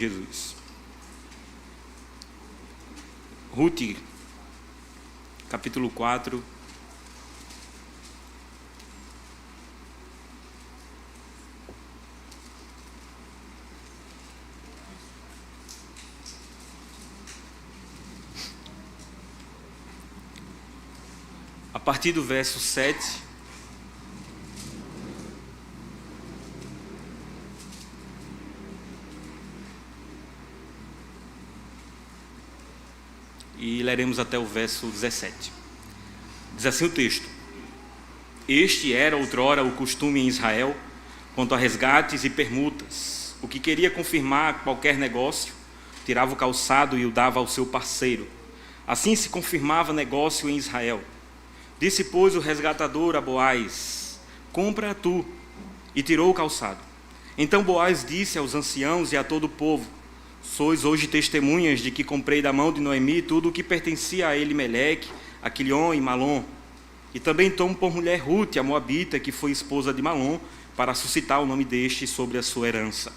Jesus. Ruth, capítulo 4. A partir do verso 7. E leremos até o verso 17. Diz assim o texto: Este era outrora o costume em Israel, quanto a resgates e permutas. O que queria confirmar qualquer negócio, tirava o calçado e o dava ao seu parceiro. Assim se confirmava negócio em Israel. Disse, pois, o resgatador a Boaz: Compra tu. E tirou o calçado. Então Boaz disse aos anciãos e a todo o povo: Sois hoje testemunhas de que comprei da mão de Noemi tudo o que pertencia a Elimeleque, a Quilion e Malom. E também tomo por mulher Ruth, a moabita, que foi esposa de Malom, para suscitar o nome deste sobre a sua herança,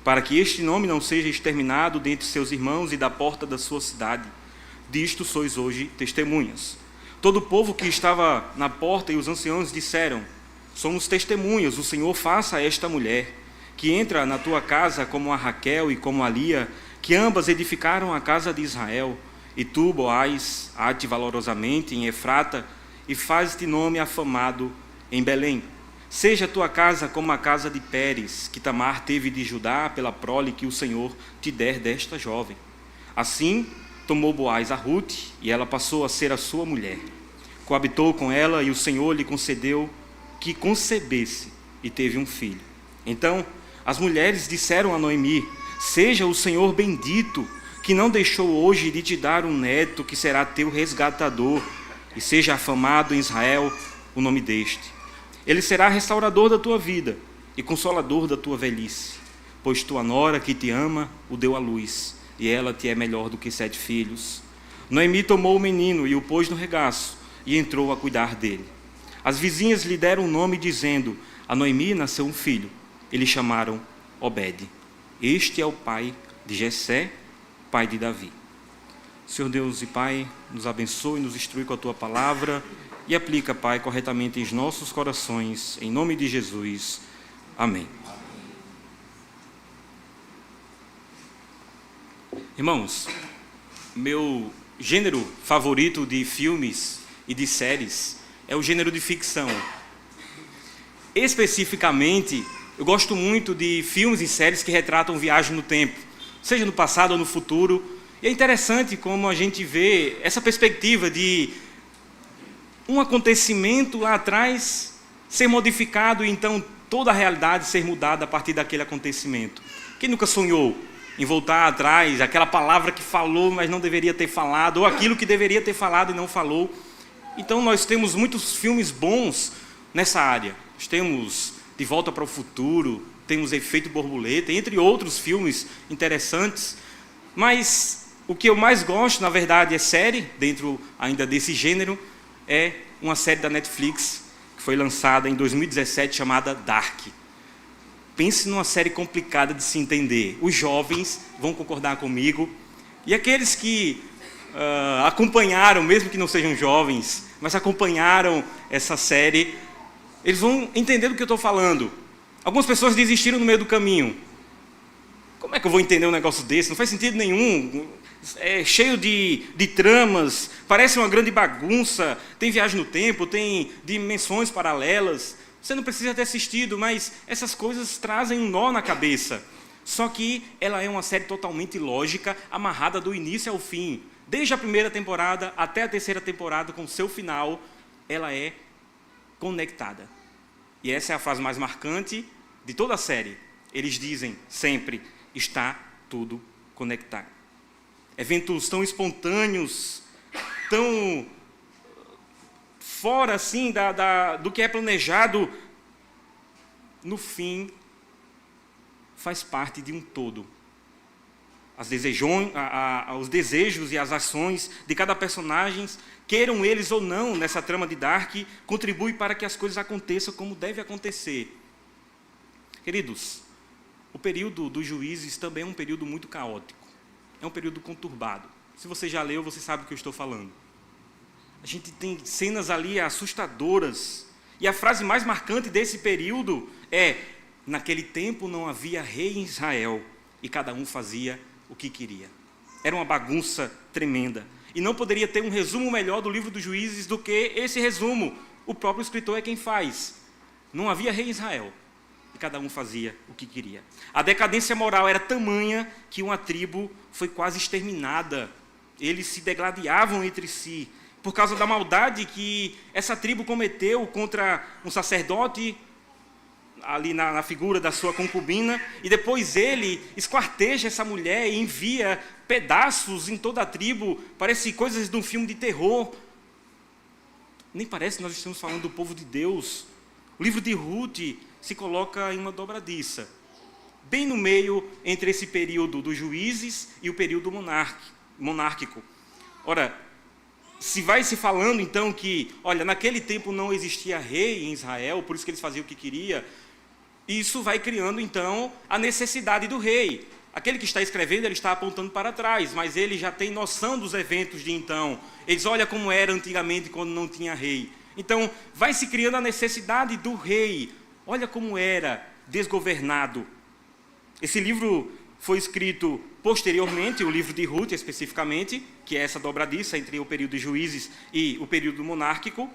para que este nome não seja exterminado dentre seus irmãos e da porta da sua cidade. Disto sois hoje testemunhas. Todo o povo que estava na porta e os anciãos disseram: Somos testemunhas, o Senhor faça a esta mulher, que entra na tua casa como a Raquel e como a Lia, que ambas edificaram a casa de Israel, e tu, Boaz, ate valorosamente em Efrata, e faz-te nome afamado em Belém. Seja a tua casa como a casa de Pérez, que Tamar teve de Judá pela prole que o Senhor te der desta jovem. Assim tomou Boaz a Ruth, e ela passou a ser a sua mulher. Coabitou com ela, e o Senhor lhe concedeu que concebesse, e teve um filho. Então as mulheres disseram a Noemi: Seja o Senhor bendito, que não deixou hoje de te dar um neto que será teu resgatador, e seja afamado em Israel o nome deste. Ele será restaurador da tua vida e consolador da tua velhice, pois tua nora que te ama o deu à luz, e ela te é melhor do que 7 filhos. Noemi tomou o menino e o pôs no regaço, e entrou a cuidar dele. As vizinhas lhe deram um nome, dizendo: A Noemi nasceu um filho. E lhe chamaram Obed. Este é o pai de Jessé, pai de Davi. Senhor Deus e Pai, nos abençoe, nos instrui com a Tua palavra e aplica, Pai, corretamente em nossos corações, em nome de Jesus. Amém. Irmãos, meu gênero favorito de filmes e de séries é o gênero de ficção. Especificamente, eu gosto muito de filmes e séries que retratam viagem no tempo, seja no passado ou no futuro. E é interessante como a gente vê essa perspectiva de um acontecimento lá atrás ser modificado e então toda a realidade ser mudada a partir daquele acontecimento. Quem nunca sonhou em voltar atrás, aquela palavra que falou, mas não deveria ter falado, ou aquilo que deveria ter falado e não falou? Então nós temos muitos filmes bons nessa área. Nós temos De Volta para o Futuro, temos Efeito Borboleta, entre outros filmes interessantes. Mas o que eu mais gosto, na verdade, é série, dentro ainda desse gênero, é uma série da Netflix, que foi lançada em 2017, chamada Dark. Pense numa série complicada de se entender. Os jovens vão concordar comigo, e aqueles que acompanharam, mesmo que não sejam jovens, mas acompanharam essa série, eles vão entender do que eu estou falando. Algumas pessoas desistiram no meio do caminho. Como é que eu vou entender um negócio desse? Não faz sentido nenhum. É cheio de tramas, parece uma grande bagunça. Tem viagem no tempo, tem dimensões paralelas. Você não precisa ter assistido, mas essas coisas trazem um nó na cabeça. Só que ela é uma série totalmente lógica, amarrada do início ao fim. Desde a primeira temporada até a terceira temporada, com o seu final, ela é conectada. E essa é a frase mais marcante de toda a série. Eles dizem sempre: está tudo conectado. Eventos tão espontâneos, tão fora assim do que é planejado, no fim faz parte de um todo. Os desejos e as ações de cada personagem, queiram eles ou não, nessa trama de Dark, contribui para que as coisas aconteçam como deve acontecer. Queridos, O período dos juízes também é um período muito caótico. É um período conturbado. Se você já leu, você sabe o que eu estou falando. A gente tem cenas ali assustadoras. E a frase mais marcante desse período é: naquele tempo não havia rei em Israel, e cada um fazia o que queria. Era uma bagunça tremenda. E não poderia ter um resumo melhor do livro dos Juízes do que esse resumo. O próprio escritor é quem faz. Não havia rei em Israel, e cada um fazia o que queria. A decadência moral era tamanha que uma tribo foi quase exterminada. Eles se degladiavam entre si por causa da maldade que essa tribo cometeu contra um sacerdote, ali na figura da sua concubina, e depois ele esquarteja essa mulher e envia pedaços em toda a tribo. Parece coisas de um filme de terror. Nem parece que nós estamos falando do povo de Deus. O livro de Ruth se coloca em uma dobradiça, bem no meio entre esse período dos juízes e o período monárquico. Ora, se vai se falando então que, olha, naquele tempo não existia rei em Israel, por isso que eles faziam o que queria, isso vai criando então a necessidade do rei. Aquele que está escrevendo, ele está apontando para trás, mas ele já tem noção dos eventos de então. Eles olham como era antigamente quando não tinha rei. Então, vai se criando a necessidade do rei. Olha como era desgovernado. Esse livro foi escrito posteriormente, o livro de Ruth especificamente, que é essa dobradiça entre o período de juízes e o período monárquico,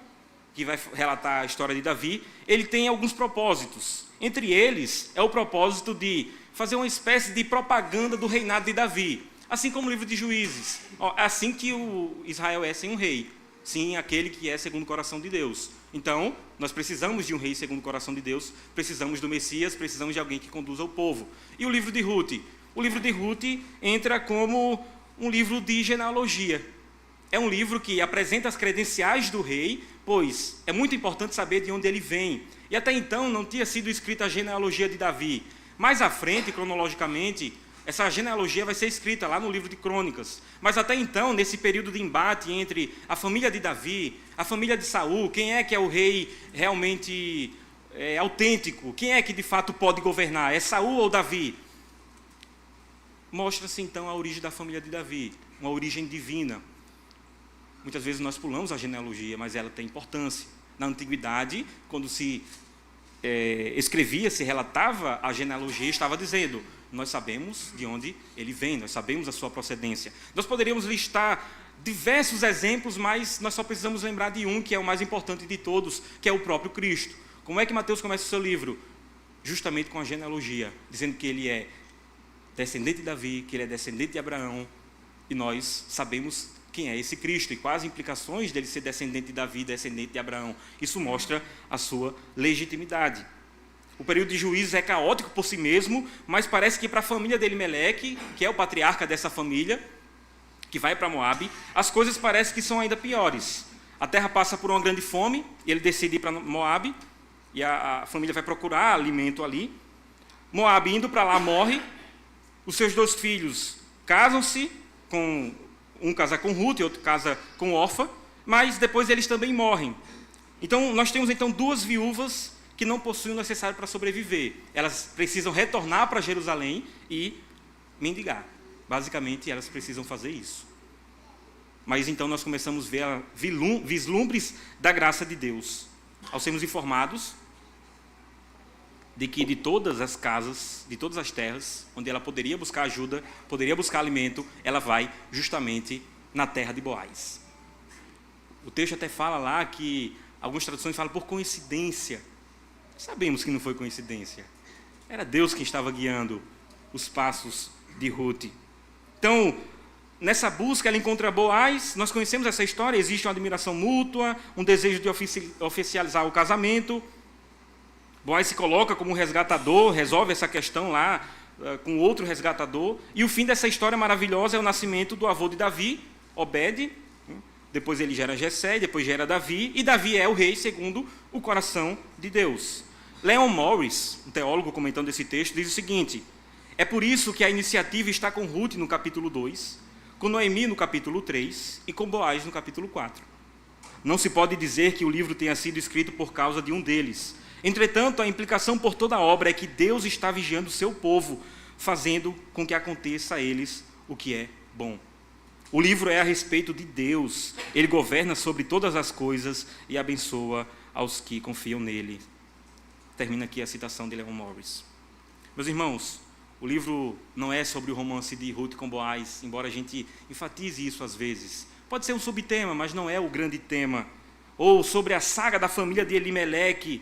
que vai relatar a história de Davi. Ele tem alguns propósitos. Entre eles, é o propósito de fazer uma espécie de propaganda do reinado de Davi, assim como o livro de Juízes. Assim que o Israel é sem um rei, sim, aquele que é segundo o coração de Deus. Então, nós precisamos de um rei segundo o coração de Deus, precisamos do Messias, precisamos de alguém que conduza o povo. E o livro de Ruth? O livro de Ruth entra como um livro de genealogia. É um livro que apresenta as credenciais do rei, pois é muito importante saber de onde ele vem. E até então não tinha sido escrita a genealogia de Davi. Mais à frente, cronologicamente, essa genealogia vai ser escrita lá no livro de Crônicas. Mas até então, nesse período de embate entre a família de Davi, a família de Saul, quem é que é o rei realmente autêntico? Quem é que de fato pode governar? É Saul ou Davi? Mostra-se então a origem da família de Davi, uma origem divina. Muitas vezes nós pulamos a genealogia, mas ela tem importância. Na antiguidade, quando se escrevia, se relatava a genealogia, estava dizendo: nós sabemos de onde ele vem, nós sabemos a sua procedência. Nós poderíamos listar diversos exemplos, mas nós só precisamos lembrar de um, que é o mais importante de todos, que é o próprio Cristo. Como é que Mateus começa o seu livro? Justamente com a genealogia, dizendo que ele é descendente de Davi, que ele é descendente de Abraão, e nós sabemos quem é esse Cristo e quais as implicações dele ser descendente de Davi, descendente de Abraão. Isso mostra a sua legitimidade. O período de Juízes é caótico por si mesmo, mas parece que para a família de Elimeleque, que é o patriarca dessa família, que vai para Moabe, as coisas parecem que são ainda piores. A terra passa por uma grande fome, ele decide ir para Moabe, e a família vai procurar alimento ali. Moabe, indo para lá, morre. Os seus 2 filhos casam-se, um casa com Ruth e outro casa com Orfa, mas depois eles também morrem. Então, nós temos 2 viúvas que não possuem o necessário para sobreviver. Elas precisam retornar para Jerusalém e mendigar. Basicamente, elas precisam fazer isso. Mas então nós começamos a ver vislumbres da graça de Deus, ao sermos informados de que de todas as casas, de todas as terras, onde ela poderia buscar ajuda, poderia buscar alimento, ela vai justamente na terra de Boaz. O texto até fala lá que, algumas traduções falam por coincidência. Sabemos que não foi coincidência. Era Deus quem estava guiando os passos de Ruth. Então, nessa busca, ela encontra Boaz. Nós conhecemos essa história, existe uma admiração mútua, um desejo de oficializar o casamento. Boaz se coloca como um resgatador, resolve essa questão lá com outro resgatador. E o fim dessa história maravilhosa é o nascimento do avô de Davi, Obed. Depois ele gera Jessé, depois gera Davi. E Davi é o rei segundo o coração de Deus. Leon Morris, um teólogo comentando esse texto, diz o seguinte: é por isso que a iniciativa está com Ruth no capítulo 2, com Noemi no capítulo 3 e com Boaz no capítulo 4. Não se pode dizer que o livro tenha sido escrito por causa de um deles. Entretanto, a implicação por toda a obra é que Deus está vigiando o seu povo, fazendo com que aconteça a eles o que é bom. O livro é a respeito de Deus. Ele governa sobre todas as coisas e abençoa aos que confiam nele. Termina aqui a citação de Leon Morris. Meus irmãos, o livro não é sobre o romance de Ruth com Boaz, embora a gente enfatize isso às vezes. Pode ser um subtema, mas não é o grande tema. Ou sobre a saga da família de Elimeleque,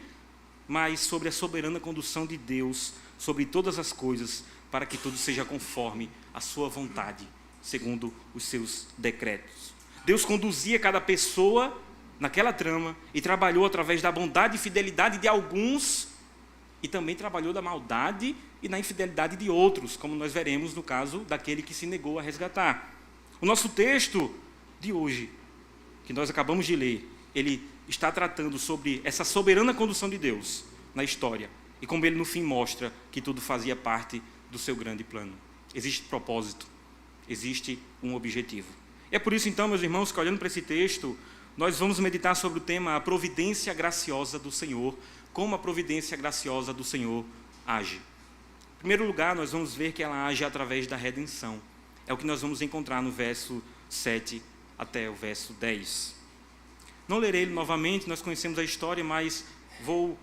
mas sobre a soberana condução de Deus sobre todas as coisas, para que tudo seja conforme a sua vontade, segundo os seus decretos. Deus conduzia cada pessoa naquela trama e trabalhou através da bondade e fidelidade de alguns e também trabalhou da maldade e na infidelidade de outros, como nós veremos no caso daquele que se negou a resgatar. O nosso texto de hoje, que nós acabamos de ler, ele está tratando sobre essa soberana condução de Deus na história e como ele no fim mostra que tudo fazia parte do seu grande plano. Existe propósito, existe um objetivo. E é por isso então, meus irmãos, que olhando para esse texto, nós vamos meditar sobre o tema a providência graciosa do Senhor, como a providência graciosa do Senhor age. Em primeiro lugar, nós vamos ver que ela age através da redenção. É o que nós vamos encontrar no verso 7 até o verso 10. Não lerei ele novamente, nós conhecemos a história, mas vou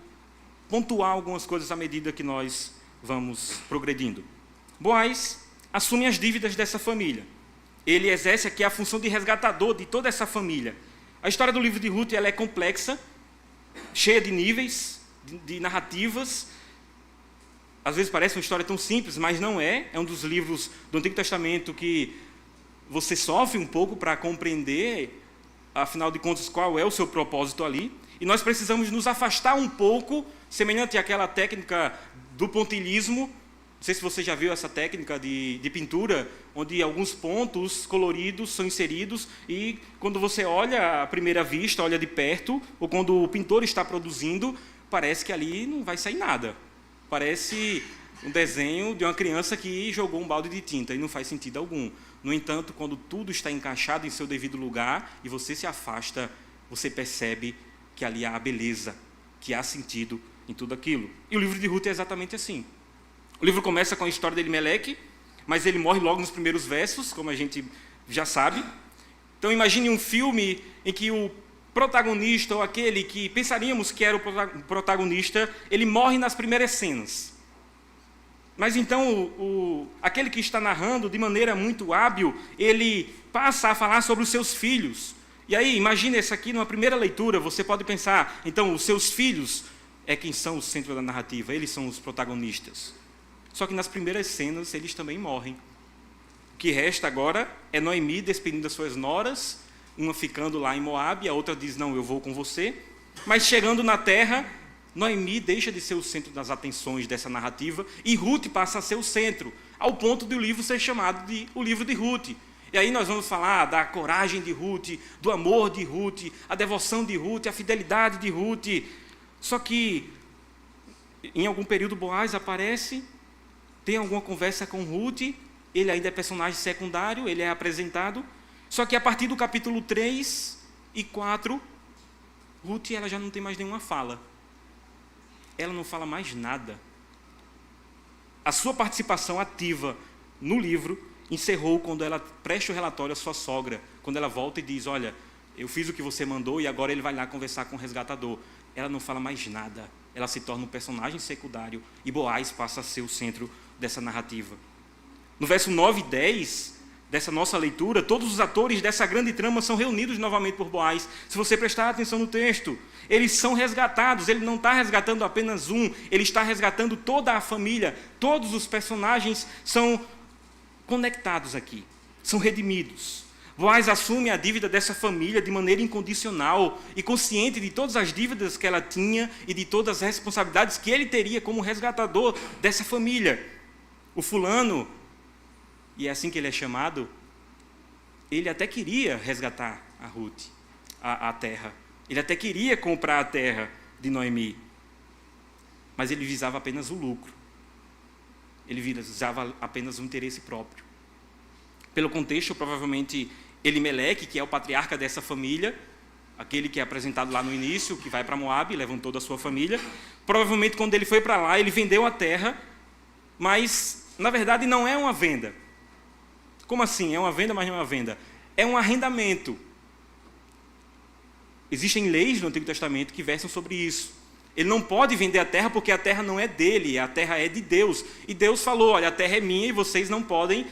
pontuar algumas coisas à medida que nós vamos progredindo. Boaz assume as dívidas dessa família. Ele exerce aqui a função de resgatador de toda essa família. A história do livro de Ruth ela é complexa, cheia de níveis, de narrativas. Às vezes parece uma história tão simples, mas não é. É um dos livros do Antigo Testamento que você sofre um pouco para compreender, afinal de contas, qual é o seu propósito ali. E nós precisamos nos afastar um pouco, semelhante àquela técnica do pontilhismo. Não sei se você já viu essa técnica de pintura, onde alguns pontos coloridos são inseridos e quando você olha à primeira vista, olha de perto, ou quando o pintor está produzindo, parece que ali não vai sair nada. Parece um desenho de uma criança que jogou um balde de tinta e não faz sentido algum. No entanto, quando tudo está encaixado em seu devido lugar e você se afasta, você percebe que ali há a beleza, que há sentido em tudo aquilo. E o livro de Ruth é exatamente assim. O livro começa com a história de Elimeleque, mas ele morre logo nos primeiros versos, como a gente já sabe. Então imagine um filme em que o protagonista, ou aquele que pensaríamos que era o protagonista, ele morre nas primeiras cenas. Mas então aquele que está narrando, de maneira muito hábil, ele passa a falar sobre os seus filhos. E aí, imagine isso aqui numa primeira leitura, você pode pensar, então os seus filhos é quem são o centro da narrativa, eles são os protagonistas. Só que nas primeiras cenas eles também morrem. O que resta agora é Noemi despedindo das suas noras, uma ficando lá em Moabe, a outra diz, não, eu vou com você. Mas chegando na terra, Noemi deixa de ser o centro das atenções dessa narrativa e Ruth passa a ser o centro, ao ponto de o livro ser chamado de o livro de Ruth. E aí nós vamos falar da coragem de Ruth, do amor de Ruth, a devoção de Ruth, a fidelidade de Ruth. Só que em algum período Boaz aparece, tem alguma conversa com Ruth, ele ainda é personagem secundário, ele é apresentado. Só que a partir do capítulo 3 e 4, Ruth ela já não tem mais nenhuma fala. Ela não fala mais nada. A sua participação ativa no livro encerrou quando ela presta o relatório à sua sogra, quando ela volta e diz, olha, eu fiz o que você mandou e agora ele vai lá conversar com o resgatador. Ela não fala mais nada, ela se torna um personagem secundário e Boaz passa a ser o centro dessa narrativa. No verso 9 e 10 dessa nossa leitura, todos os atores dessa grande trama são reunidos novamente por Boaz. Se você prestar atenção no texto, eles são resgatados, ele não está resgatando apenas um, ele está resgatando toda a família, todos os personagens são conectados aqui, são redimidos. Boaz assume a dívida dessa família de maneira incondicional e consciente de todas as dívidas que ela tinha e de todas as responsabilidades que ele teria como resgatador dessa família. O fulano, e é assim que ele é chamado, ele até queria resgatar a Ruth, a terra. Ele até queria comprar a terra de Noemi, mas ele visava apenas o lucro. Ele visava apenas o interesse próprio. Pelo contexto, provavelmente, Elimeleque, que é o patriarca dessa família, aquele que é apresentado lá no início, que vai para Moabe, levam toda a sua família. Provavelmente, quando ele foi para lá, ele vendeu a terra, mas, na verdade, não é uma venda. Como assim? É uma venda, mas não é uma venda. É um arrendamento. Existem leis no Antigo Testamento que versam sobre isso. Ele não pode vender a terra porque a terra não é dele, a terra é de Deus. E Deus falou, olha, a terra é minha e vocês não podem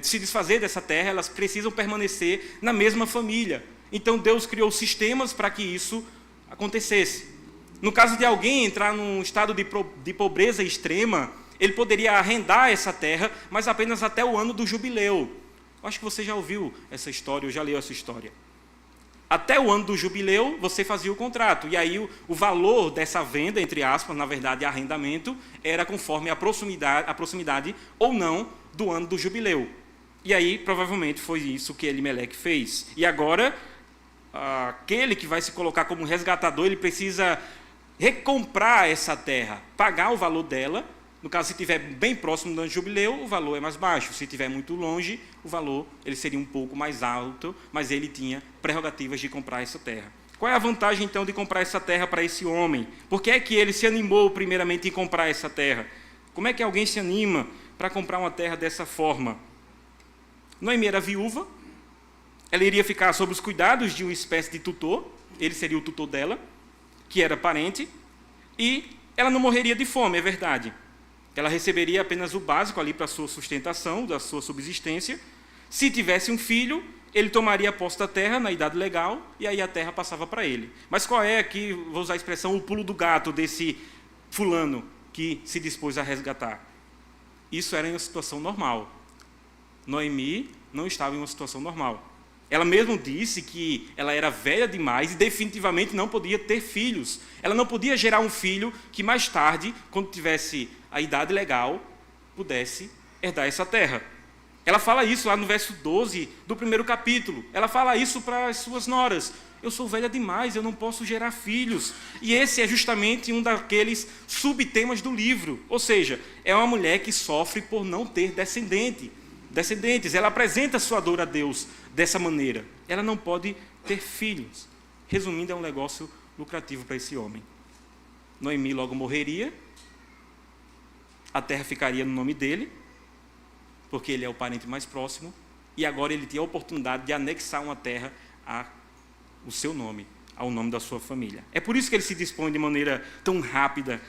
se desfazer dessa terra, elas precisam permanecer na mesma família. Então Deus criou sistemas para que isso acontecesse. No caso de alguém entrar num estado de pobreza extrema, ele poderia arrendar essa terra, mas apenas até o ano do jubileu. Eu acho que você já ouviu essa história, ou já leu essa história. Até o ano do jubileu, você fazia o contrato. E aí o valor dessa venda, entre aspas, na verdade, arrendamento, era conforme a proximidade ou não do ano do jubileu. E aí, provavelmente, foi isso que Elimeleque fez. E agora, aquele que vai se colocar como resgatador, ele precisa recomprar essa terra, pagar o valor dela. No caso, se estiver bem próximo do ano do jubileu, o valor é mais baixo. Se estiver muito longe, o valor ele seria um pouco mais alto, mas ele tinha prerrogativas de comprar essa terra. Qual é a vantagem, então, de comprar essa terra para esse homem? Por que é que ele se animou, primeiramente, em comprar essa terra? Como é que alguém se anima para comprar uma terra dessa forma? Noemi era viúva, ela iria ficar sob os cuidados de uma espécie de tutor, ele seria o tutor dela, que era parente, e ela não morreria de fome, é verdade. Ela receberia apenas o básico ali para a sua sustentação, da sua subsistência. Se tivesse um filho, ele tomaria posse da terra na idade legal, e aí a terra passava para ele. Mas qual é aqui, vou usar a expressão, o pulo do gato desse fulano que se dispôs a resgatar? Isso era em uma situação normal. Noemi não estava em uma situação normal. Ela mesmo disse que ela era velha demais e definitivamente não podia ter filhos. Ela não podia gerar um filho que mais tarde, quando tivesse a idade legal, pudesse herdar essa terra. Ela fala isso lá no verso 12 do primeiro capítulo. Ela fala isso para as suas noras. Eu sou velha demais, eu não posso gerar filhos. E esse é justamente um daqueles subtemas do livro. Ou seja, é uma mulher que sofre por não ter descendentes. Ela apresenta sua dor a Deus dessa maneira. Ela não pode ter filhos. Resumindo, é um negócio lucrativo para esse homem. Noemi logo morreria. A terra ficaria no nome dele, porque ele é o parente mais próximo. E agora ele tinha a oportunidade de anexar uma terra ao seu nome, ao nome da sua família. É por isso que ele se dispõe de maneira tão rápida,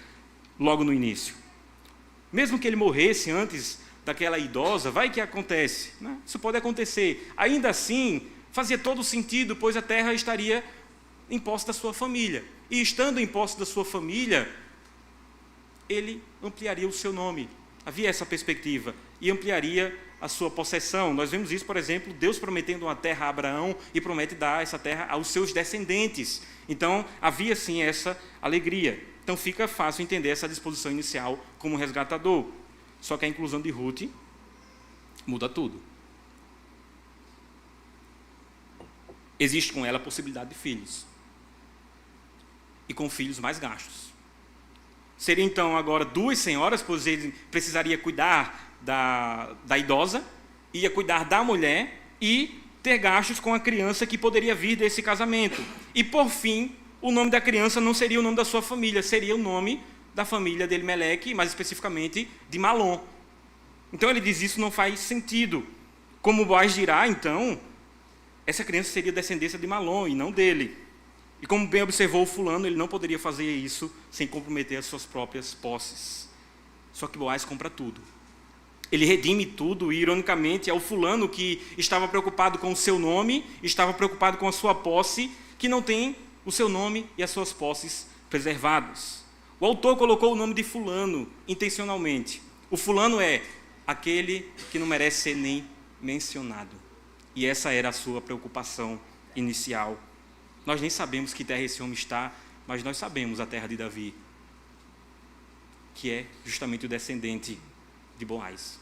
logo no início. Mesmo que ele morresse antes daquela idosa, vai que acontece, né? Isso pode acontecer. Ainda assim, fazia todo sentido, pois a terra estaria em posse da sua família. E estando em posse da sua família, ele ampliaria o seu nome. Havia essa perspectiva. E ampliaria a sua possessão. Nós vemos isso, por exemplo, Deus prometendo uma terra a Abraão e promete dar essa terra aos seus descendentes. Então, havia sim essa alegria. Então, fica fácil entender essa disposição inicial como resgatador. Só que a inclusão de Ruth muda tudo. Existe com ela a possibilidade de filhos. E com filhos mais gastos. Seria então agora 2 senhoras, pois ele precisaria cuidar da idosa, ia cuidar da mulher e ter gastos com a criança que poderia vir desse casamento. E por fim, o nome da criança não seria o nome da sua família, seria o nome da família de Elimeleque, mais especificamente de Malom. Então ele diz, isso não faz sentido. Como Boaz dirá, então, essa criança seria descendência de Malom e não dele. E como bem observou o fulano, ele não poderia fazer isso sem comprometer as suas próprias posses. Só que Boaz compra tudo. Ele redime tudo e, ironicamente, é o fulano que estava preocupado com o seu nome, estava preocupado com a sua posse, que não tem o seu nome e as suas posses preservados. O autor colocou o nome de fulano intencionalmente. O fulano é aquele que não merece ser nem mencionado. E essa era a sua preocupação inicial. Nós nem sabemos que terra esse homem está, mas nós sabemos a terra de Davi, que é justamente o descendente de Boaz.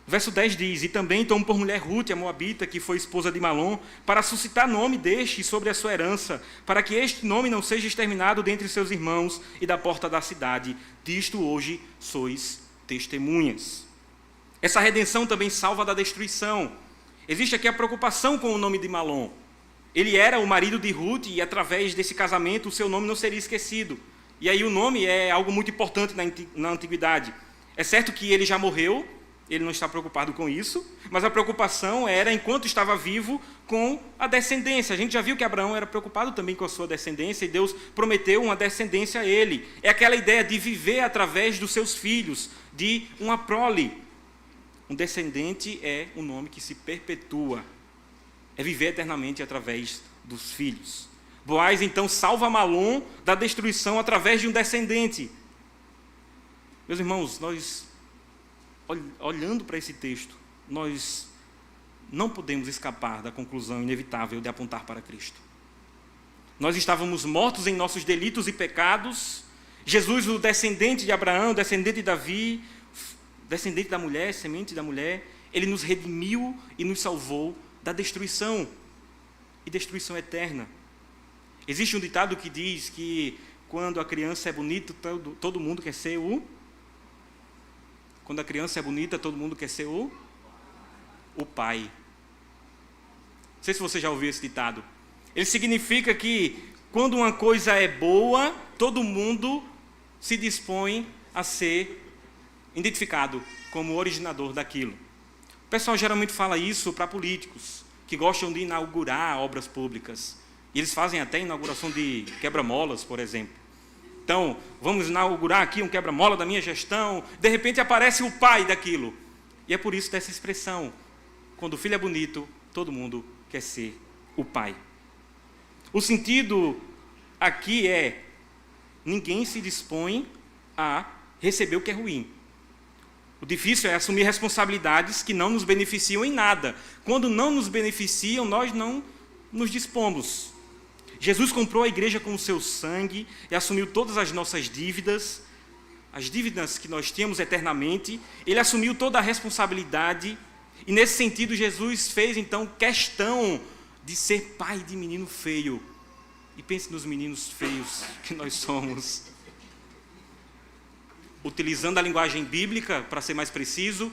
O verso 10 diz, e também tomou por mulher Ruth, a moabita, que foi esposa de Malom, para suscitar nome deste sobre a sua herança, para que este nome não seja exterminado dentre seus irmãos e da porta da cidade. Disto hoje sois testemunhas. Essa redenção também salva da destruição. Existe aqui a preocupação com o nome de Malom. Ele era o marido de Ruth e através desse casamento o seu nome não seria esquecido. E aí o nome é algo muito importante na antiguidade. É certo que ele já morreu, ele não está preocupado com isso, mas a preocupação era, enquanto estava vivo, com a descendência. A gente já viu que Abraão era preocupado também com a sua descendência e Deus prometeu uma descendência a ele. É aquela ideia de viver através dos seus filhos, de uma prole. Um descendente é um nome que se perpetua, é viver eternamente através dos filhos. Boaz então salva Malom da destruição através de um descendente. Meus irmãos, nós, olhando para esse texto, nós não podemos escapar da conclusão inevitável de apontar para Cristo. Nós estávamos mortos em nossos delitos e pecados. Jesus, o descendente de Abraão, descendente de Davi, descendente da mulher, semente da mulher, ele nos redimiu e nos salvou da destruição, e destruição eterna. Existe um ditado que diz que quando a criança é bonita, todo mundo quer ser o... Quando a criança é bonita, todo mundo quer ser o pai. Não sei se você já ouviu esse ditado. Ele significa que quando uma coisa é boa, todo mundo se dispõe a ser identificado como o originador daquilo. O pessoal geralmente fala isso para políticos, que gostam de inaugurar obras públicas. E eles fazem até inauguração de quebra-molas, por exemplo. Então, vamos inaugurar aqui um quebra-mola da minha gestão. De repente aparece o pai daquilo. E é por isso dessa expressão. Quando o filho é bonito, todo mundo quer ser o pai. O sentido aqui é: ninguém se dispõe a receber o que é ruim. O difícil é assumir responsabilidades que não nos beneficiam em nada. Quando não nos beneficiam, nós não nos dispomos. Jesus comprou a igreja com o seu sangue e assumiu todas as nossas dívidas, as dívidas que nós tínhamos eternamente. Ele assumiu toda a responsabilidade e, nesse sentido, Jesus fez, então, questão de ser pai de menino feio. E pense nos meninos feios que nós somos. Utilizando a linguagem bíblica, para ser mais preciso,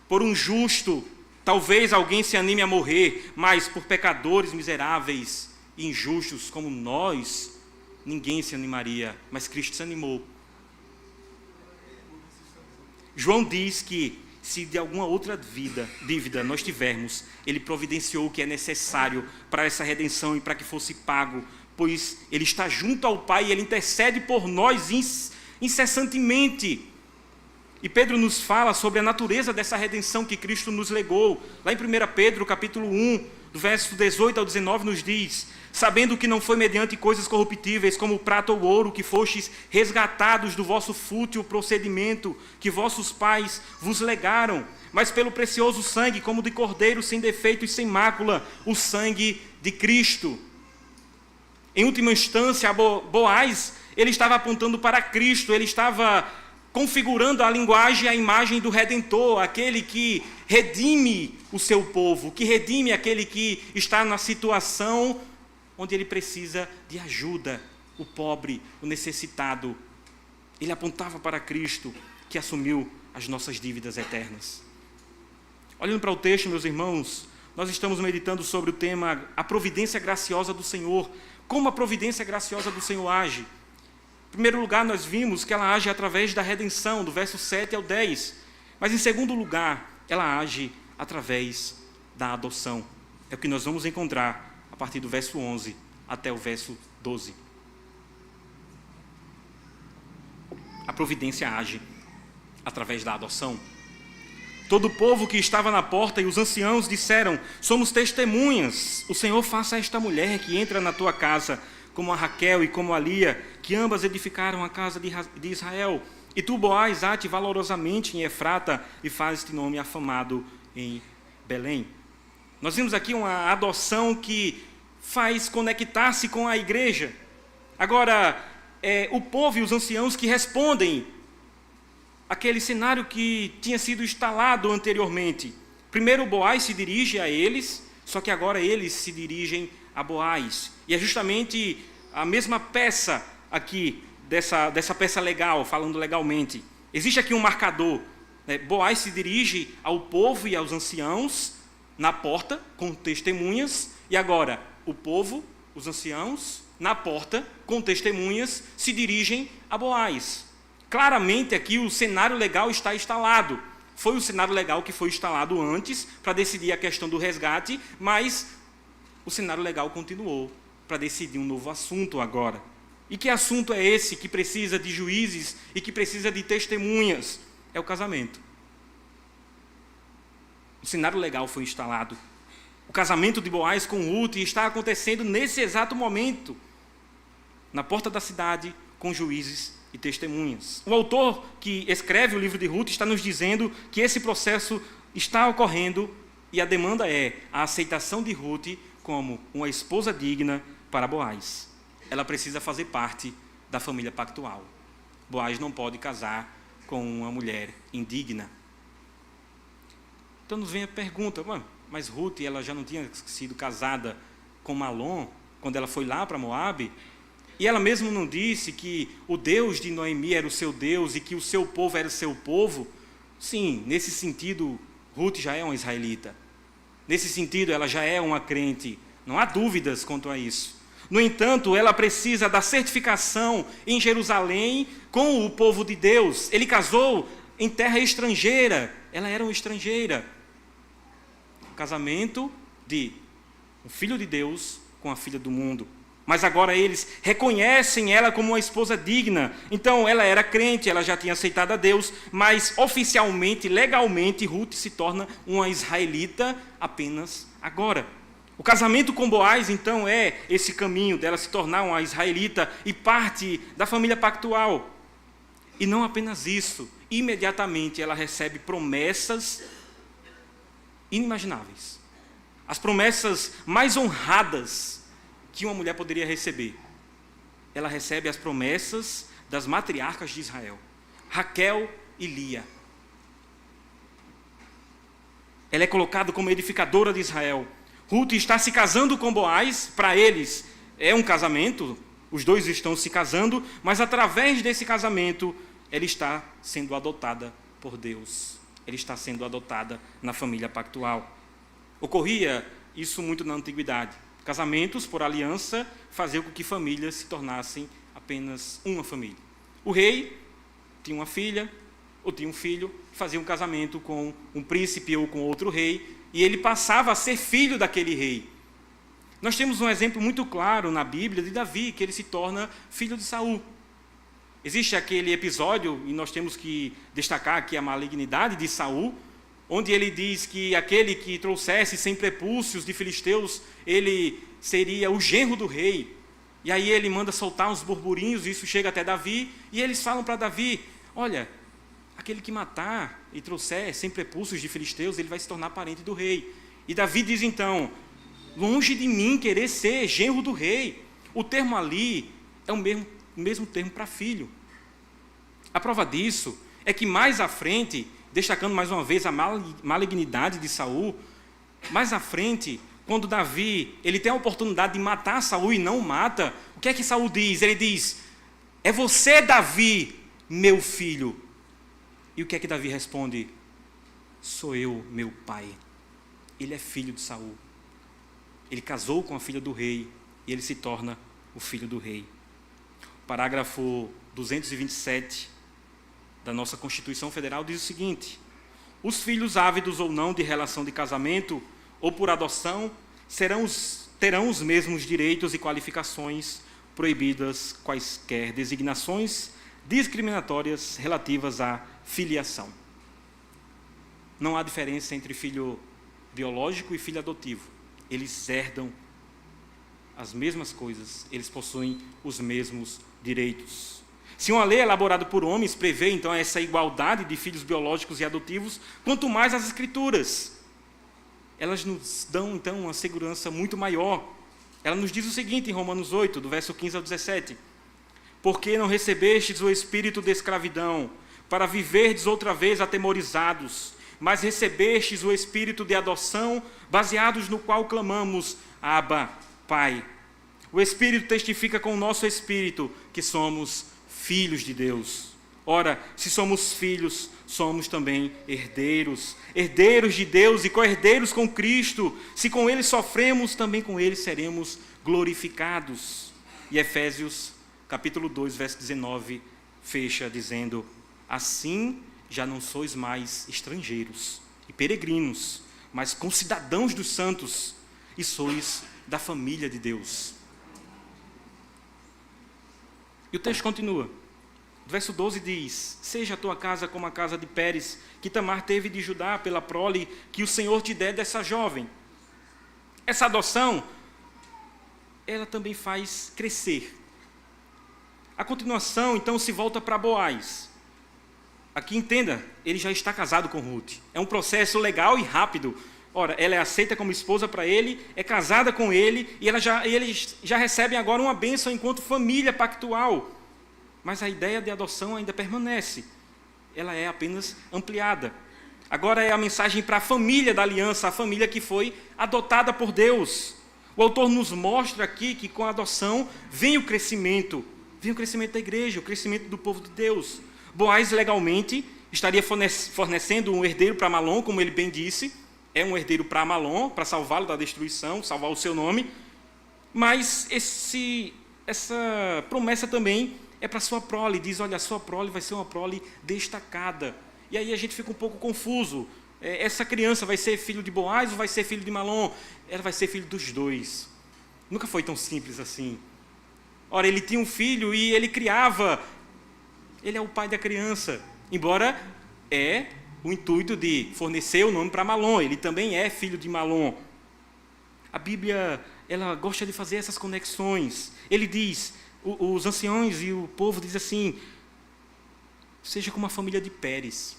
por um justo, talvez alguém se anime a morrer, mas por pecadores miseráveis e injustos como nós, ninguém se animaria, mas Cristo se animou. João diz que, se de alguma outra dívida nós tivermos, Ele providenciou o que é necessário para essa redenção e para que fosse pago, pois Ele está junto ao Pai e Ele intercede por nós incessantemente. E Pedro nos fala sobre a natureza dessa redenção que Cristo nos legou. Lá em 1 Pedro, capítulo 1, do verso 18 ao 19, nos diz: sabendo que não foi mediante coisas corruptíveis, como prata ou ouro, que fostes resgatados do vosso fútil procedimento que vossos pais vos legaram, mas pelo precioso sangue, como de cordeiro sem defeito e sem mácula, o sangue de Cristo. Em última instância, Boaz, ele estava apontando para Cristo, ele estava configurando a linguagem, a imagem do Redentor, aquele que redime o seu povo, que redime aquele que está na situação onde ele precisa de ajuda, o pobre, o necessitado. Ele apontava para Cristo, que assumiu as nossas dívidas eternas. Olhando para o texto, meus irmãos, nós estamos meditando sobre o tema a providência graciosa do Senhor. Como a providência graciosa do Senhor age? Em primeiro lugar, nós vimos que ela age através da redenção, do verso 7 ao 10. Mas em segundo lugar, ela age através da adoção. É o que nós vamos encontrar a partir do verso 11 até o verso 12. A providência age através da adoção. Todo o povo que estava na porta e os anciãos disseram: somos testemunhas, o Senhor faça a esta mulher que entra na tua casa, como a Raquel e como a Lia, que ambas edificaram a casa de Israel. E tu, Boaz, ate valorosamente em Efrata e faz este nome afamado em Belém. Nós vimos aqui uma adoção que faz conectar-se com a igreja. Agora, o povo e os anciãos que respondem aquele cenário que tinha sido instalado anteriormente. Primeiro Boaz se dirige a eles, só que agora eles se dirigem a Boaz. E é justamente a mesma peça aqui, dessa peça legal, falando legalmente. Existe aqui um marcador. Boaz se dirige ao povo e aos anciãos na porta, com testemunhas, e agora o povo, os anciãos, na porta, com testemunhas, se dirigem a Boaz. Claramente aqui o cenário legal está instalado. Foi o cenário legal que foi instalado antes para decidir a questão do resgate, mas o cenário legal continuou para decidir um novo assunto agora. E que assunto é esse que precisa de juízes e que precisa de testemunhas? É o casamento. O cenário legal foi instalado. O casamento de Boaz com Ruth está acontecendo nesse exato momento, na porta da cidade, com juízes e testemunhas. O autor que escreve o livro de Ruth está nos dizendo que esse processo está ocorrendo e a demanda é a aceitação de Ruth como uma esposa digna para Boaz. Ela precisa fazer parte da família pactual. Boaz não pode casar com uma mulher indigna. Então nos vem a pergunta, mas Ruth ela já não tinha sido casada com Malom quando ela foi lá para Moabe? E ela mesmo não disse que o Deus de Noemi era o seu Deus e que o seu povo era o seu povo? Sim, nesse sentido, Ruth já é uma israelita. Nesse sentido, ela já é uma crente. Não há dúvidas quanto a isso. No entanto, ela precisa da certificação em Jerusalém com o povo de Deus. Ele casou em terra estrangeira. Ela era uma estrangeira. Casamento de um filho de Deus com a filha do mundo. Mas agora eles reconhecem ela como uma esposa digna. Então ela era crente, ela já tinha aceitado a Deus, mas oficialmente, legalmente, Ruth se torna uma israelita apenas agora. O casamento com Boaz, então, é esse caminho dela se tornar uma israelita e parte da família pactual. E não apenas isso, imediatamente ela recebe promessas inimagináveis. As promessas mais honradas que uma mulher poderia receber. Ela recebe as promessas das matriarcas de Israel, Raquel e Lia. Ela é colocada como edificadora de Israel. Ruth está se casando com Boaz, para eles é um casamento, os dois estão se casando, mas através desse casamento, ela está sendo adotada por Deus. Ela está sendo adotada na família pactual. Ocorria isso muito na antiguidade. Casamentos por aliança faziam com que famílias se tornassem apenas uma família. O rei tinha uma filha ou tinha um filho, fazia um casamento com um príncipe ou com outro rei, e ele passava a ser filho daquele rei. Nós temos um exemplo muito claro na Bíblia de Davi, que ele se torna filho de Saul. Existe aquele episódio, e nós temos que destacar aqui a malignidade de Saul, onde ele diz que aquele que trouxesse 100 prepúcios de filisteus, ele seria o genro do rei. E aí ele manda soltar uns burburinhos, e isso chega até Davi, e eles falam para Davi, olha, aquele que matar e trouxer 100 prepúcios de filisteus, ele vai se tornar parente do rei. E Davi diz então, longe de mim querer ser genro do rei. O termo ali é o mesmo termo para filho. A prova disso é que mais à frente, destacando mais uma vez a malignidade de Saul, mais à frente, quando Davi ele tem a oportunidade de matar Saul e não mata, o que é que Saul diz? Ele diz, é você, Davi, meu filho. E o que é que Davi responde? Sou eu, meu pai. Ele é filho de Saul. Ele casou com a filha do rei e ele se torna o filho do rei. Parágrafo 227 da nossa Constituição Federal diz o seguinte: os filhos ávidos ou não de relação de casamento ou por adoção terão os mesmos direitos e qualificações, proibidas quaisquer designações discriminatórias relativas à filiação. Não há diferença entre filho biológico e filho adotivo. Eles herdam as mesmas coisas, eles possuem os mesmos direitos. Se uma lei elaborada por homens prevê, então, essa igualdade de filhos biológicos e adotivos, quanto mais as Escrituras, elas nos dão, então, uma segurança muito maior. Ela nos diz o seguinte, em Romanos 8, do verso 15 ao 17, porque não recebestes o espírito de escravidão, para viverdes outra vez atemorizados, mas recebestes o espírito de adoção, baseados no qual clamamos, Abba, Pai. O Espírito testifica com o nosso espírito que somos filhos de Deus. Ora, se somos filhos, somos também herdeiros, herdeiros de Deus e co-herdeiros com Cristo. Se com Ele sofremos, também com Ele seremos glorificados. E Efésios, capítulo 2, verso 19, fecha dizendo: assim já não sois mais estrangeiros e peregrinos, mas concidadãos dos santos, e sois da família de Deus. E o texto continua. Verso 12 diz: seja a tua casa como a casa de Pérez, que Tamar teve de Judá pela prole que o Senhor te der dessa jovem. Essa adoção, ela também faz crescer. A continuação, então, se volta para Boaz. Aqui, entenda, ele já está casado com Ruth. É um processo legal e rápido. Ora, ela é aceita como esposa para ele, é casada com ele, e eles já recebem agora uma bênção enquanto família pactual. Mas a ideia de adoção ainda permanece. Ela é apenas ampliada. Agora é a mensagem para a família da aliança, a família que foi adotada por Deus. O autor nos mostra aqui que com a adoção vem o crescimento da igreja, o crescimento do povo de Deus. Boaz legalmente estaria fornecendo um herdeiro para Malom, como ele bem disse. É um herdeiro para Malom, para salvá-lo da destruição, salvar o seu nome. Mas essa promessa também é para a sua prole. Diz: olha, a sua prole vai ser uma prole destacada. E aí a gente fica um pouco confuso. Essa criança vai ser filho de Boaz ou vai ser filho de Malom? Ela vai ser filho dos dois. Nunca foi tão simples assim. Ora, ele tinha um filho e ele criava. Ele é o pai da criança. Embora o intuito de fornecer o nome para Malom. Ele também é filho de Malom. A Bíblia, ela gosta de fazer essas conexões. Ele diz, os anciões e o povo diz assim: seja como a família de Pérez.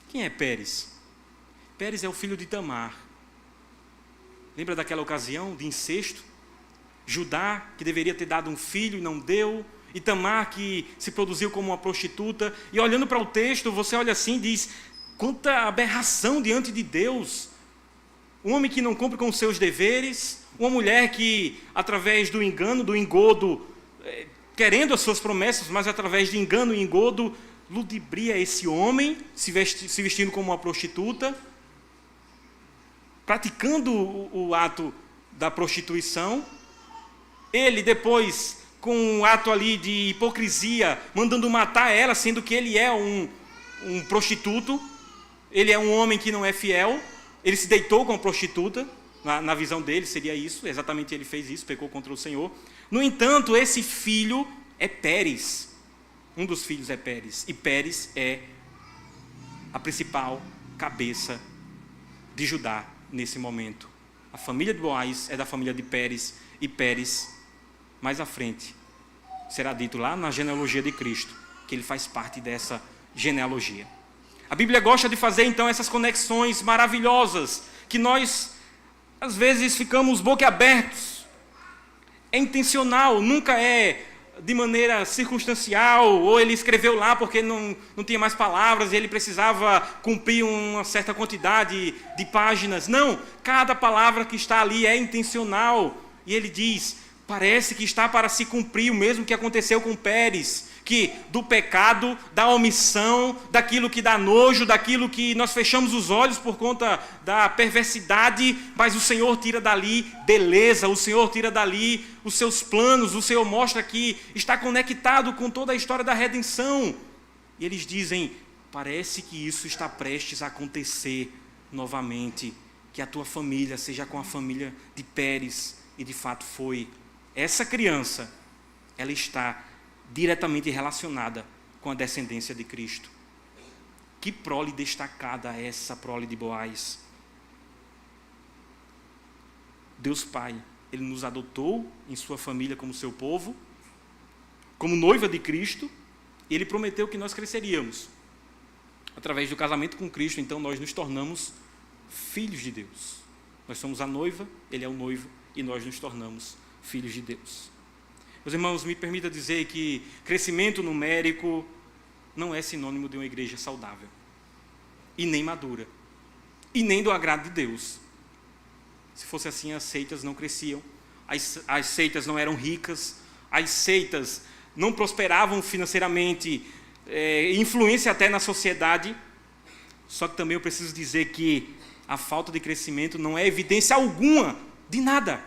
Quem é Pérez? Pérez é o filho de Tamar. Lembra daquela ocasião de incesto? Judá, que deveria ter dado um filho e não deu, e Tamar, que se produziu como uma prostituta. E olhando para o texto, você olha assim e diz: quanta aberração diante de Deus. Um homem que não cumpre com os seus deveres, uma mulher que, através do engano, do engodo, querendo as suas promessas, mas através de engano e engodo, ludibria esse homem, se vestindo como uma prostituta, praticando o ato da prostituição. Ele depois, com um ato ali de hipocrisia, mandando matar ela, sendo que ele é um prostituto, ele é um homem que não é fiel, ele se deitou com a prostituta, na visão dele seria isso, exatamente ele fez isso, pecou contra o Senhor. No entanto, esse filho é Pérez, um dos filhos é Pérez, e Pérez é a principal cabeça de Judá nesse momento. A família de Boaz é da família de Pérez, e Pérez, mais à frente, será dito lá na genealogia de Cristo, que ele faz parte dessa genealogia. A Bíblia gosta de fazer então essas conexões maravilhosas, que nós às vezes ficamos boquiabertos. É intencional, nunca é de maneira circunstancial, ou ele escreveu lá porque não tinha mais palavras e ele precisava cumprir uma certa quantidade de páginas. Não, cada palavra que está ali é intencional. E ele diz: parece que está para se cumprir o mesmo que aconteceu com Pérez, que do pecado, da omissão, daquilo que dá nojo, daquilo que nós fechamos os olhos por conta da perversidade, mas o Senhor tira dali beleza, o Senhor tira dali os seus planos, o Senhor mostra que está conectado com toda a história da redenção. E eles dizem: parece que isso está prestes a acontecer novamente, que a tua família seja com a família de Pérez, e de fato foi. Essa criança, ela está diretamente relacionada com a descendência de Cristo. Que prole destacada é essa prole de Boaz. Deus Pai, Ele nos adotou em sua família como seu povo, como noiva de Cristo, e Ele prometeu que nós cresceríamos. Através do casamento com Cristo, então, nós nos tornamos filhos de Deus. Nós somos a noiva, Ele é o noivo, e nós nos tornamos filhos de Deus. Meus irmãos, me permita dizer que crescimento numérico não é sinônimo de uma igreja saudável, e nem madura, e nem do agrado de Deus. Se fosse assim, as seitas não cresciam, as seitas não eram ricas, as seitas não prosperavam financeiramente, influência até na sociedade. Só que também eu preciso dizer que a falta de crescimento não é evidência alguma de nada.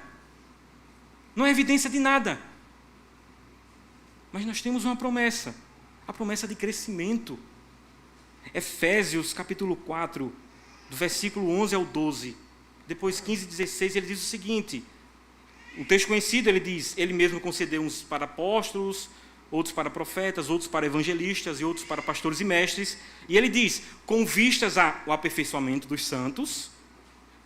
Não é evidência de nada. Mas nós temos uma promessa, a promessa de crescimento. Efésios capítulo 4, do versículo 11 ao 12, depois 15 e 16, ele diz o seguinte, um texto conhecido, ele diz, ele mesmo concedeu uns para apóstolos, outros para profetas, outros para evangelistas e outros para pastores e mestres. E ele diz, com vistas ao aperfeiçoamento dos santos,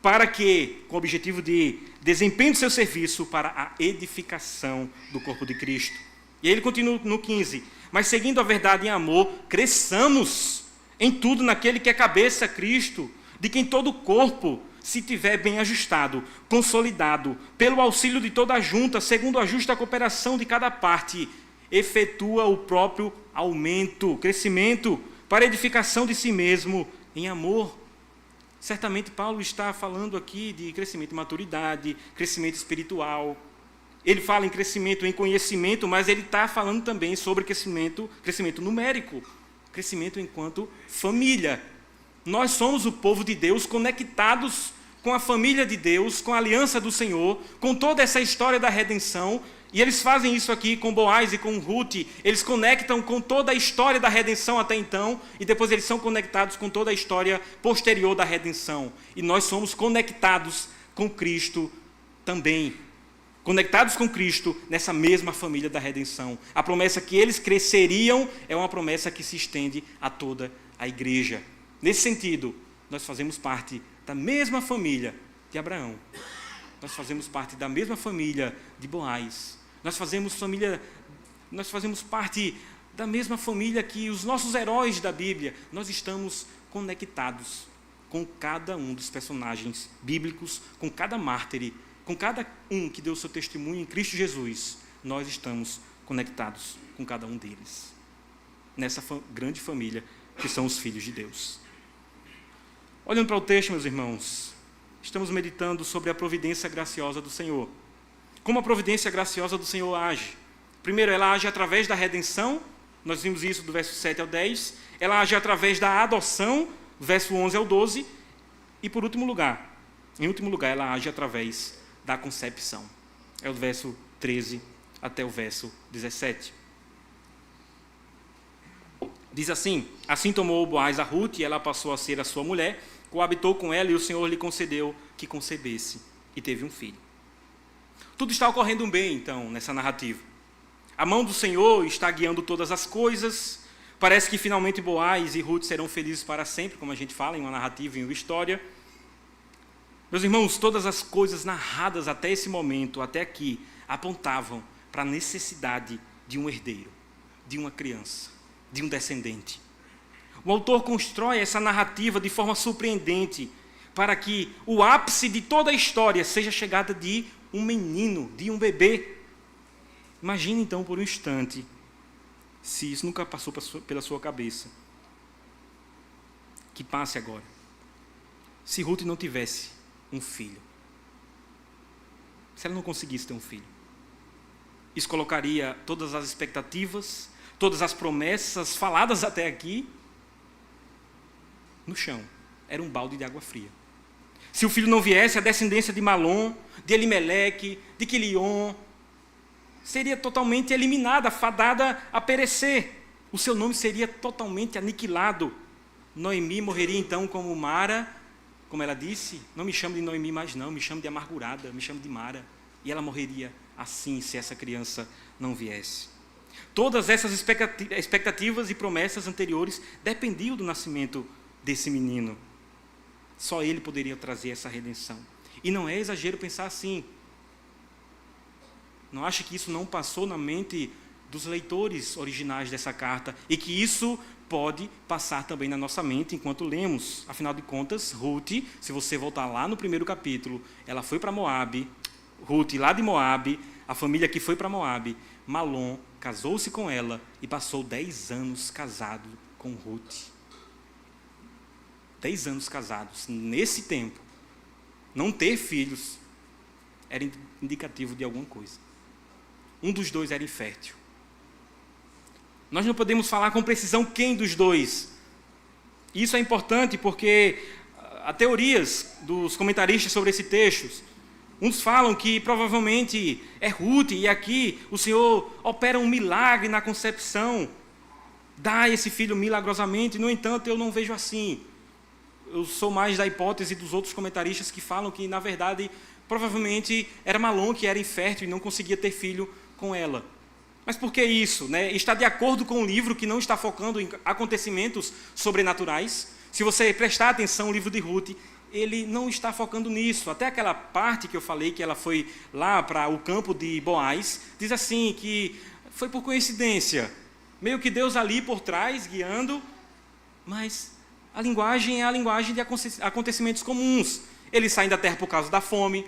para que, com o objetivo de desempenho do seu serviço para a edificação do corpo de Cristo. E aí ele continua no 15, mas seguindo a verdade em amor, cresçamos em tudo naquele que é cabeça, Cristo, de quem todo o corpo, se tiver bem ajustado, consolidado, pelo auxílio de toda a junta, segundo a justa cooperação de cada parte, efetua o próprio aumento, crescimento, para edificação de si mesmo em amor. Certamente Paulo está falando aqui de crescimento em maturidade, crescimento espiritual. Ele fala em crescimento em conhecimento, mas ele está falando também sobre crescimento numérico, crescimento enquanto família. Nós somos o povo de Deus conectados com a família de Deus, com a aliança do Senhor, com toda essa história da redenção. E eles fazem isso aqui com Boaz e com Ruth. Eles conectam com toda a história da redenção até então, e depois eles são conectados com toda a história posterior da redenção. E nós somos conectados com Cristo também. Conectados com Cristo nessa mesma família da redenção. A promessa que eles cresceriam é uma promessa que se estende a toda a igreja. Nesse sentido, nós fazemos parte da mesma família de Abraão. Nós fazemos parte da mesma família de Boaz. Nós fazemos parte da mesma família que os nossos heróis da Bíblia. Nós estamos conectados com cada um dos personagens bíblicos, com cada mártir, com cada um que deu seu testemunho em Cristo Jesus. Nós estamos conectados com cada um deles. Nessa grande família que são os filhos de Deus. Olhando para o texto, meus irmãos, estamos meditando sobre a providência graciosa do Senhor. Como a providência graciosa do Senhor age? Primeiro, ela age através da redenção, nós vimos isso do verso 7 ao 10. Ela age através da adoção, do verso 11 ao 12. E em último lugar, ela age através da concepção. É o verso 13 até o verso 17. Diz assim, assim tomou Boaz a Ruth, e ela passou a ser a sua mulher, coabitou com ela, e o Senhor lhe concedeu que concebesse, e teve um filho. Tudo está ocorrendo bem, então, nessa narrativa. A mão do Senhor está guiando todas as coisas. Parece que finalmente Boaz e Ruth serão felizes para sempre, como a gente fala em uma narrativa, em uma história. Meus irmãos, todas as coisas narradas até esse momento, até aqui, apontavam para a necessidade de um herdeiro, de uma criança, de um descendente. O autor constrói essa narrativa de forma surpreendente, para que o ápice de toda a história seja a chegada de um menino, de um bebê. Imagine então por um instante, se isso nunca passou pela sua cabeça, que passe agora. Se Ruth não tivesse um filho, se ela não conseguisse ter um filho, isso colocaria todas as expectativas, todas as promessas faladas até aqui, no chão. Era um balde de água fria. Se o filho não viesse, a descendência de Malom, de Elimeleque, de Quilion, seria totalmente eliminada, fadada a perecer. O seu nome seria totalmente aniquilado. Noemi morreria então como Mara, como ela disse, não me chame de Noemi mais não, me chame de amargurada, me chame de Mara. E ela morreria assim, se essa criança não viesse. Todas essas expectativas e promessas anteriores dependiam do nascimento desse menino. Só ele poderia trazer essa redenção. E não é exagero pensar assim. Não acha que isso não passou na mente dos leitores originais dessa carta e que isso pode passar também na nossa mente enquanto lemos. Afinal de contas, Ruth, se você voltar lá no primeiro capítulo, ela foi para Moabe, Ruth lá de Moabe, a família que foi para Moabe, Malom casou-se com ela e passou 10 anos casado com Ruth. 10 anos casados. Nesse tempo, não ter filhos era indicativo de alguma coisa. Um dos dois era infértil. Nós não podemos falar com precisão quem dos dois. Isso é importante porque há teorias dos comentaristas sobre esse texto. Uns falam que provavelmente é Ruth, e aqui o Senhor opera um milagre na concepção, dá esse filho milagrosamente. No entanto, eu não vejo assim. Eu sou mais da hipótese dos outros comentaristas que falam que, na verdade, provavelmente era Malom que era infértil e não conseguia ter filho com ela. Mas por que isso? Está de acordo com o livro que não está focando em acontecimentos sobrenaturais. Se você prestar atenção no livro de Ruth, ele não está focando nisso. Até aquela parte que eu falei, que ela foi lá para o campo de Boaz, diz assim, que foi por coincidência. Meio que Deus ali por trás, guiando, mas a linguagem é a linguagem de acontecimentos comuns. Eles saem da terra por causa da fome.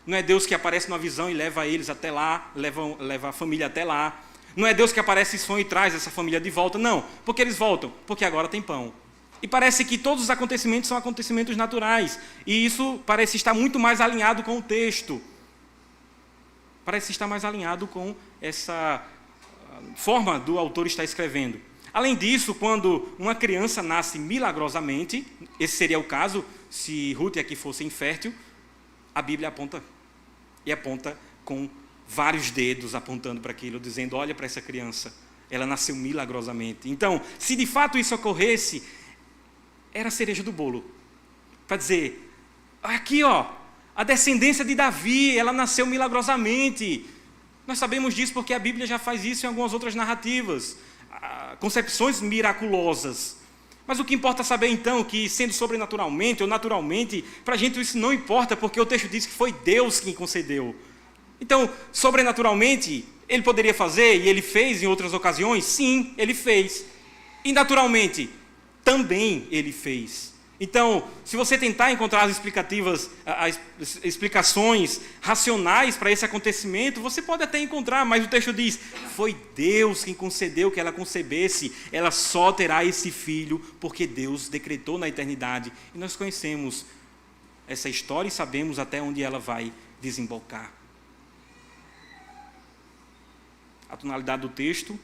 Não é Deus que aparece numa visão e leva eles até lá, leva a família até lá. Não é Deus que aparece em sonho e traz essa família de volta. Não, porque eles voltam, porque agora tem pão. E parece que todos os acontecimentos são acontecimentos naturais. E isso parece estar muito mais alinhado com o texto. Parece estar mais alinhado com essa forma do autor estar escrevendo. Além disso, quando uma criança nasce milagrosamente, esse seria o caso, se Ruth aqui fosse infértil, a Bíblia aponta, e aponta com vários dedos apontando para aquilo, dizendo, olha para essa criança, ela nasceu milagrosamente. Então, se de fato isso ocorresse, era a cereja do bolo. Para dizer, aqui a descendência de Davi, ela nasceu milagrosamente. Nós sabemos disso porque a Bíblia já faz isso em algumas outras narrativas. Concepções miraculosas. Mas o que importa saber então, que sendo sobrenaturalmente ou naturalmente, para a gente isso não importa, porque o texto diz que foi Deus quem concedeu. Então, sobrenaturalmente, ele poderia fazer, e ele fez em outras ocasiões? Sim, ele fez. E naturalmente, também ele fez. Então, se você tentar encontrar as explicações racionais para esse acontecimento, você pode até encontrar, mas o texto diz, foi Deus quem concedeu que ela concebesse, ela só terá esse filho, porque Deus decretou na eternidade. E nós conhecemos essa história e sabemos até onde ela vai desembocar. A tonalidade do texto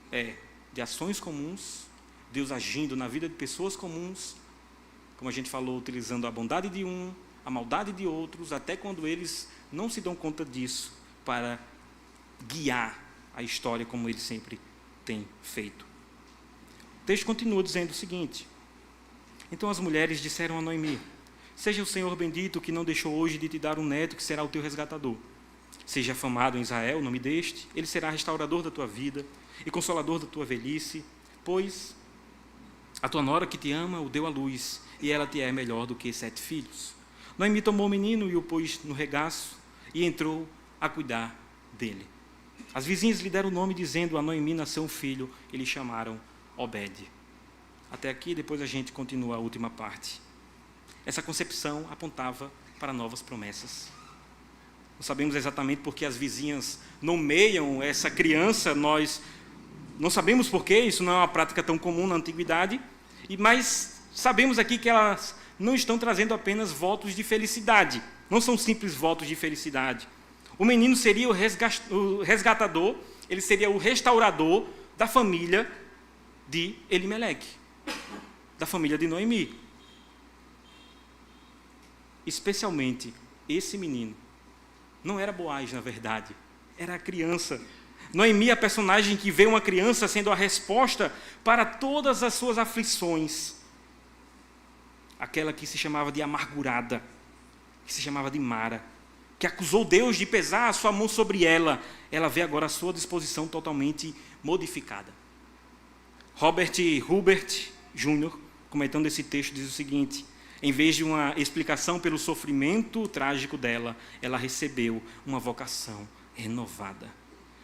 é de ações comuns, Deus agindo na vida de pessoas comuns, como a gente falou, utilizando a bondade de um, a maldade de outros, até quando eles não se dão conta disso, para guiar a história como ele sempre tem feito. O texto continua dizendo o seguinte, então as mulheres disseram a Noemi, seja o Senhor bendito que não deixou hoje de te dar um neto que será o teu resgatador. Seja afamado em Israel o nome deste, ele será restaurador da tua vida e consolador da tua velhice, pois a tua nora que te ama o deu à luz, e ela te é melhor do que 7 filhos. Noemi tomou o menino e o pôs no regaço, e entrou a cuidar dele. As vizinhas lhe deram o nome, dizendo, a Noemi nasceu um filho, e lhe chamaram Obed. Até aqui, depois a gente continua a última parte. Essa concepção apontava para novas promessas. Não sabemos exatamente porque as vizinhas nomeiam essa criança, nós não sabemos porquê, isso não é uma prática tão comum na antiguidade, mas sabemos aqui que elas não estão trazendo apenas votos de felicidade, não são simples votos de felicidade. O menino seria o resgatador, ele seria o restaurador da família de Elimeleque, da família de Noemi. Especialmente esse menino. Não era Boaz, na verdade, era a criança. Noemi é a personagem que vê uma criança sendo a resposta para todas as suas aflições. Aquela que se chamava de amargurada, que se chamava de Mara, que acusou Deus de pesar a sua mão sobre ela, ela vê agora a sua disposição totalmente modificada. Robert Hubert Jr., comentando esse texto, diz o seguinte, em vez de uma explicação pelo sofrimento trágico dela, ela recebeu uma vocação renovada.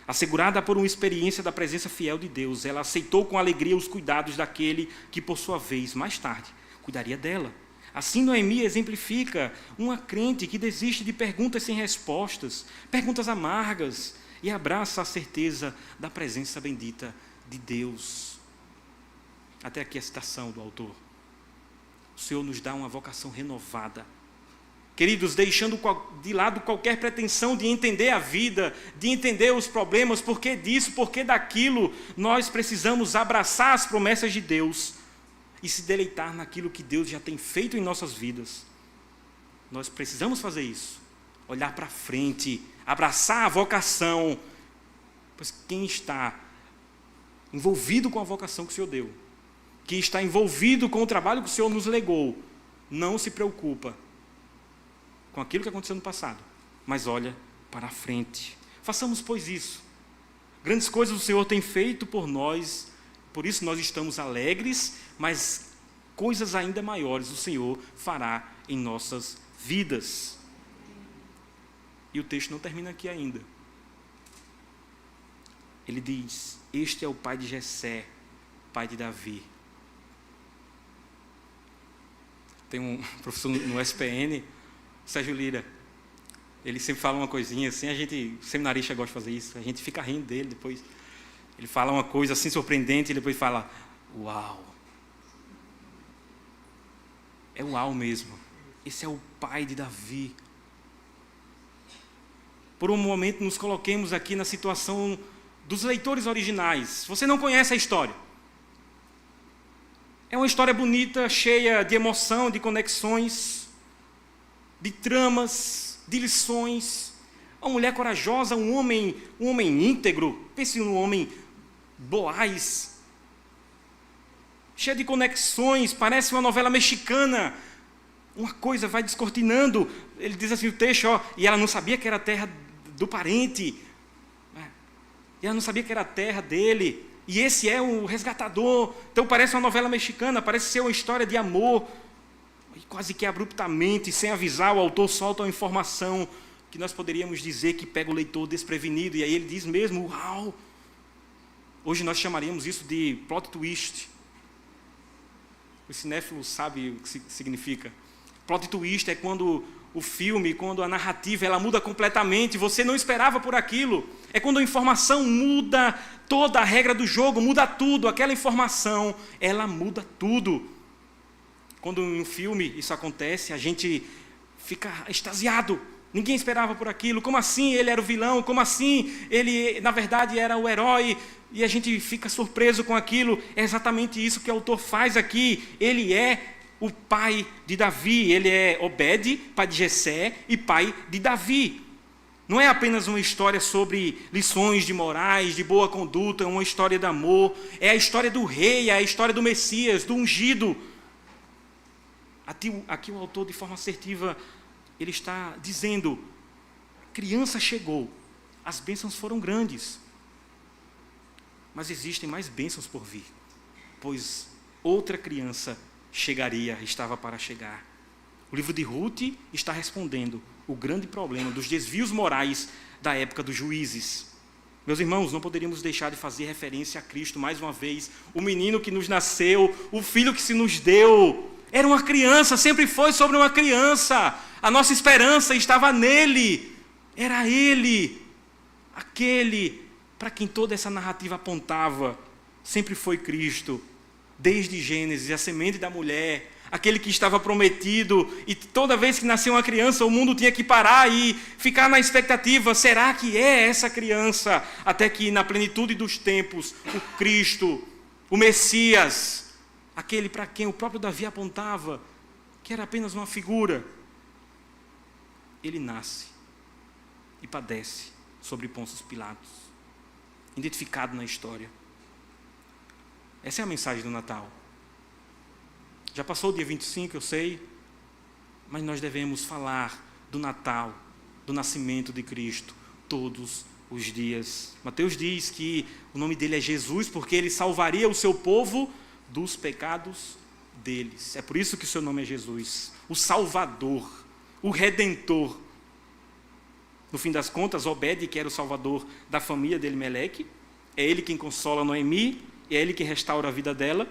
Assegurada por uma experiência da presença fiel de Deus, ela aceitou com alegria os cuidados daquele que, por sua vez, mais tarde, cuidaria dela. Assim, Noemi exemplifica uma crente que desiste de perguntas sem respostas, perguntas amargas, e abraça a certeza da presença bendita de Deus. Até aqui a citação do autor. O Senhor nos dá uma vocação renovada, Queridos, deixando de lado qualquer pretensão de entender a vida, de entender os problemas, por que disso, por que daquilo, nós precisamos abraçar as promessas de Deus e se deleitar naquilo que Deus já tem feito em nossas vidas. Nós precisamos fazer isso, olhar para frente, abraçar a vocação, pois quem está envolvido com a vocação que o Senhor deu, quem está envolvido com o trabalho que o Senhor nos legou, não se preocupa com aquilo que aconteceu no passado, mas olha para a frente. Façamos, pois, isso. Grandes coisas o Senhor tem feito por nós, por isso nós estamos alegres, mas coisas ainda maiores o Senhor fará em nossas vidas. E o texto não termina aqui ainda. Ele diz: este é o pai de Jessé, pai de Davi. Tem um professor no SPN, Sérgio Lira, ele sempre fala uma coisinha assim, a gente, seminarista, gosta de fazer isso, a gente fica rindo dele, depois ele fala uma coisa assim surpreendente e depois fala: uau, é uau mesmo, esse é o pai de Davi. Por um momento nos coloquemos aqui na situação dos leitores originais. Você não conhece a história, é uma história bonita, cheia de emoção, de conexões, de tramas, de lições. Uma mulher corajosa, um homem íntegro. Pense num homem Boaz, cheio de conexões, parece uma novela mexicana. Uma coisa vai descortinando. Ele diz assim o texto, e ela não sabia que era a terra do parente, e ela não sabia que era a terra dele, e esse é o resgatador. Então parece uma novela mexicana, parece ser uma história de amor. E quase que abruptamente, sem avisar, o autor solta uma informação que nós poderíamos dizer que pega o leitor desprevenido, e aí ele diz mesmo: uau! Hoje nós chamaríamos isso de plot twist. O cinéfilo sabe o que significa. Plot twist é quando o filme, quando a narrativa, ela muda completamente, você não esperava por aquilo. É quando a informação muda toda a regra do jogo, muda tudo. Aquela informação, ela muda tudo. Quando em um filme isso acontece, a gente fica extasiado. Ninguém esperava por aquilo. Como assim ele era o vilão? Como assim ele, na verdade, era o herói? E a gente fica surpreso com aquilo. É exatamente isso que o autor faz aqui. Ele é o pai de Davi. Ele é Obed, pai de Jessé, e pai de Davi. Não é apenas uma história sobre lições de morais, de boa conduta, é uma história de amor. É a história do rei, é a história do Messias, do ungido. Aqui o autor, de forma assertiva, ele está dizendo: criança chegou, as bênçãos foram grandes, mas existem mais bênçãos por vir, pois outra criança estava para chegar. O livro de Ruth está respondendo o grande problema dos desvios morais da época dos juízes. Meus irmãos, não poderíamos deixar de fazer referência a Cristo mais uma vez, o menino que nos nasceu, o filho que se nos deu. Era uma criança, sempre foi sobre uma criança. A nossa esperança estava nele. Era ele, aquele para quem toda essa narrativa apontava. Sempre foi Cristo, desde Gênesis, a semente da mulher, aquele que estava prometido, e toda vez que nascia uma criança, o mundo tinha que parar e ficar na expectativa: será que é essa criança? Até que na plenitude dos tempos, o Cristo, o Messias, aquele para quem o próprio Davi apontava que era apenas uma figura, ele nasce e padece sobre Pôncio Pilatos, identificado na história. Essa é a mensagem do Natal. Já passou o dia 25, eu sei, mas nós devemos falar do Natal, do nascimento de Cristo, todos os dias. Mateus diz que o nome dele é Jesus, porque ele salvaria o seu povo dos pecados deles. É por isso que o seu nome é Jesus, o Salvador, o Redentor. No fim das contas, Obed, que era o salvador da família de Elimeleque, é ele quem consola Noemi, é ele que restaura a vida dela.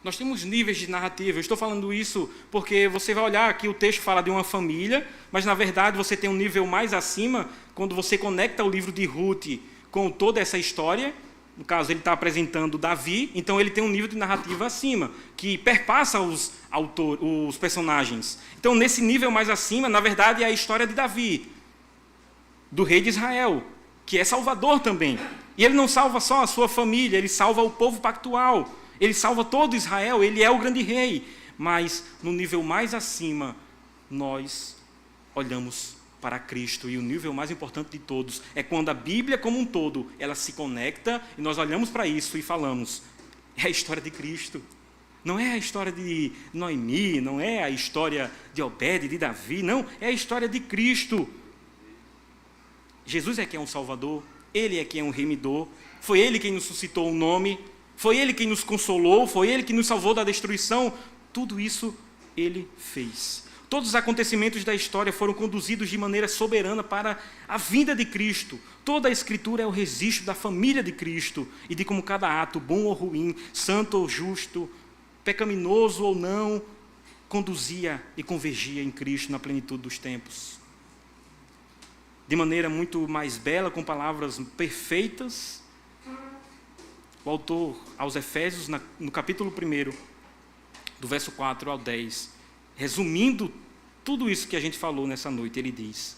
Nós temos níveis de narrativa. Eu estou falando isso porque você vai olhar aqui, o texto fala de uma família, mas na verdade você tem um nível mais acima, quando você conecta o livro de Ruth com toda essa história, No caso, ele está apresentando Davi, então ele tem um nível de narrativa acima, que perpassa os personagens. Então, nesse nível mais acima, na verdade, é a história de Davi, do rei de Israel, que é salvador também. E ele não salva só a sua família, ele salva o povo pactual, ele salva todo Israel, ele é o grande rei. Mas, no nível mais acima, nós olhamos para Cristo, e o nível mais importante de todos é quando a Bíblia como um todo, ela se conecta e nós olhamos para isso e falamos, é a história de Cristo, não é a história de Noemi, não é a história de Obed, de Davi, não, é a história de Cristo. Jesus é quem é um Salvador, Ele é quem é um remidor, foi Ele quem nos suscitou um nome, foi Ele quem nos consolou, foi Ele que nos salvou da destruição, tudo isso Ele fez. Todos os acontecimentos da história foram conduzidos de maneira soberana para a vinda de Cristo. Toda a Escritura é o registro da família de Cristo e de como cada ato, bom ou ruim, santo ou justo, pecaminoso ou não, conduzia e convergia em Cristo na plenitude dos tempos. De maneira muito mais bela, com palavras perfeitas, o autor aos Efésios, no capítulo 1, do verso 4 ao 10, resumindo tudo isso que a gente falou nessa noite, ele diz: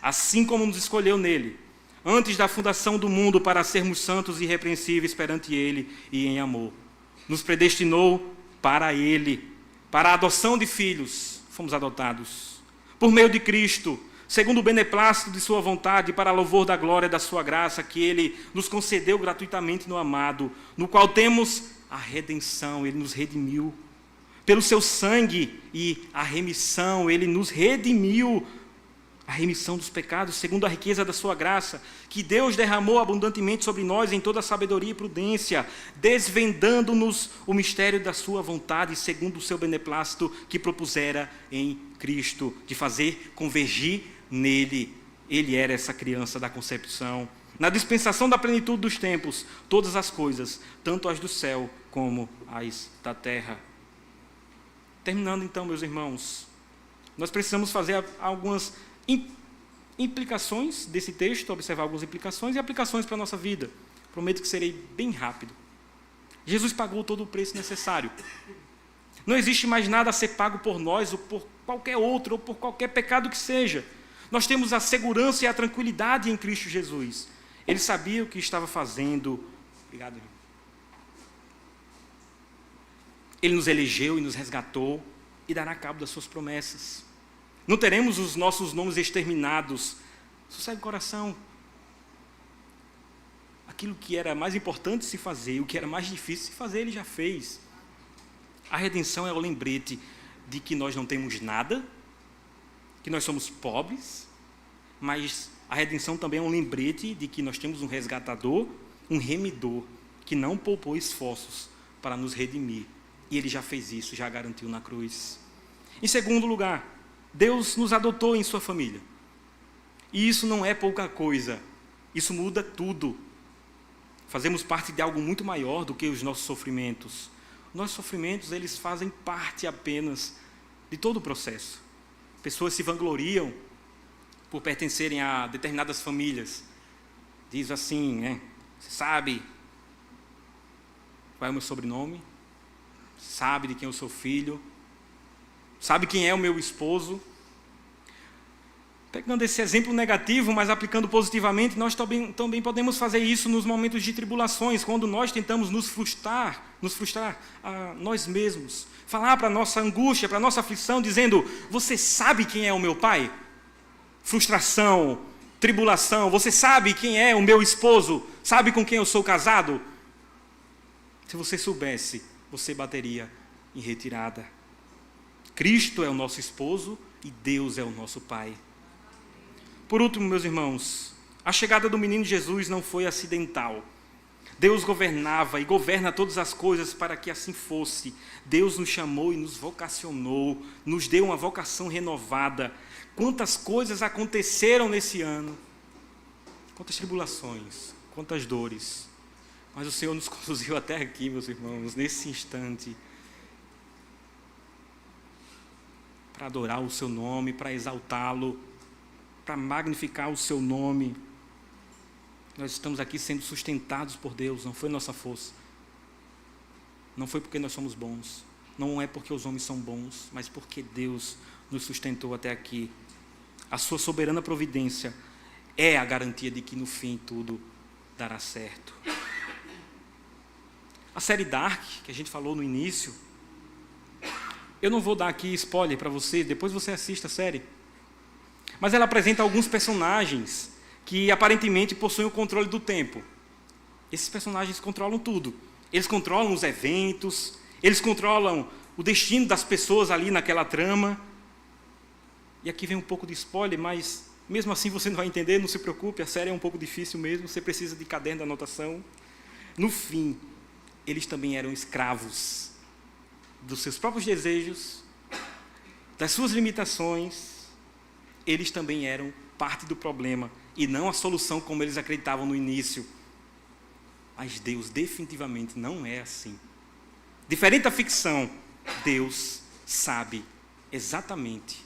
assim como nos escolheu nele, antes da fundação do mundo, para sermos santos e irrepreensíveis perante ele e em amor, nos predestinou para ele, para a adoção de filhos, fomos adotados, por meio de Cristo, segundo o beneplácito de sua vontade, para louvor da glória da sua graça, que ele nos concedeu gratuitamente no amado, no qual temos a redenção, ele nos redimiu, pelo seu sangue e a remissão, ele nos redimiu, a remissão dos pecados, segundo a riqueza da sua graça, que Deus derramou abundantemente sobre nós em toda sabedoria e prudência, desvendando-nos o mistério da sua vontade, segundo o seu beneplácito que propusera em Cristo, de fazer convergir nele. Ele era essa criança da concepção. Na dispensação da plenitude dos tempos, todas as coisas, tanto as do céu como as da terra. Terminando então, meus irmãos, nós precisamos fazer algumas implicações desse texto, observar algumas implicações e aplicações para a nossa vida. Prometo que serei bem rápido. Jesus pagou todo o preço necessário. Não existe mais nada a ser pago por nós ou por qualquer outro, ou por qualquer pecado que seja. Nós temos a segurança e a tranquilidade em Cristo Jesus. Ele sabia o que estava fazendo. Obrigado, irmão. Ele nos elegeu e nos resgatou e dará cabo das suas promessas. Não teremos os nossos nomes exterminados. Sossegue o coração. Aquilo que era mais importante se fazer, o que era mais difícil se fazer, ele já fez. A redenção é o lembrete de que nós não temos nada, que nós somos pobres, mas a redenção também é um lembrete de que nós temos um resgatador, um remidor, que não poupou esforços para nos redimir. E ele já fez isso, já garantiu na cruz. Em segundo lugar, Deus nos adotou em sua família. E isso não é pouca coisa. Isso muda tudo. Fazemos parte de algo muito maior do que os nossos sofrimentos. Nossos sofrimentos, eles fazem parte apenas de todo o processo. Pessoas se vangloriam por pertencerem a determinadas famílias. Diz assim, né? Você sabe qual é o meu sobrenome? Sabe de quem eu sou filho? Sabe quem é o meu esposo? Pegando esse exemplo negativo, mas aplicando positivamente, nós também podemos fazer isso nos momentos de tribulações, quando nós tentamos nos frustrar a nós mesmos, falar para a nossa angústia, para a nossa aflição, dizendo: você sabe quem é o meu pai? Frustração, tribulação, você sabe quem é o meu esposo? Sabe com quem eu sou casado? Se você soubesse, você bateria em retirada. Cristo é o nosso esposo e Deus é o nosso pai. Por último, meus irmãos, a chegada do menino Jesus não foi acidental. Deus governava e governa todas as coisas para que assim fosse. Deus nos chamou e nos vocacionou, nos deu uma vocação renovada. Quantas coisas aconteceram nesse ano, quantas tribulações, quantas dores. Mas o Senhor nos conduziu até aqui, meus irmãos, nesse instante, para adorar o seu nome, para exaltá-lo, para magnificar o seu nome. Nós estamos aqui sendo sustentados por Deus, não foi nossa força. Não foi porque nós somos bons. Não é porque os homens são bons, mas porque Deus nos sustentou até aqui. A sua soberana providência é a garantia de que no fim tudo dará certo. A série Dark, que a gente falou no início, eu não vou dar aqui spoiler para você, depois você assista a série. Mas ela apresenta alguns personagens que aparentemente possuem o controle do tempo. Esses personagens controlam tudo. Eles controlam os eventos, eles controlam o destino das pessoas ali naquela trama. E aqui vem um pouco de spoiler, mas mesmo assim você não vai entender, não se preocupe, a série é um pouco difícil mesmo, você precisa de caderno de anotação. No fim, eles também eram escravos dos seus próprios desejos, das suas limitações. Eles também eram parte do problema e não a solução como eles acreditavam no início. Mas Deus definitivamente não é assim. Diferente da ficção, Deus sabe exatamente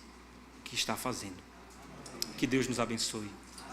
o que está fazendo. Que Deus nos abençoe.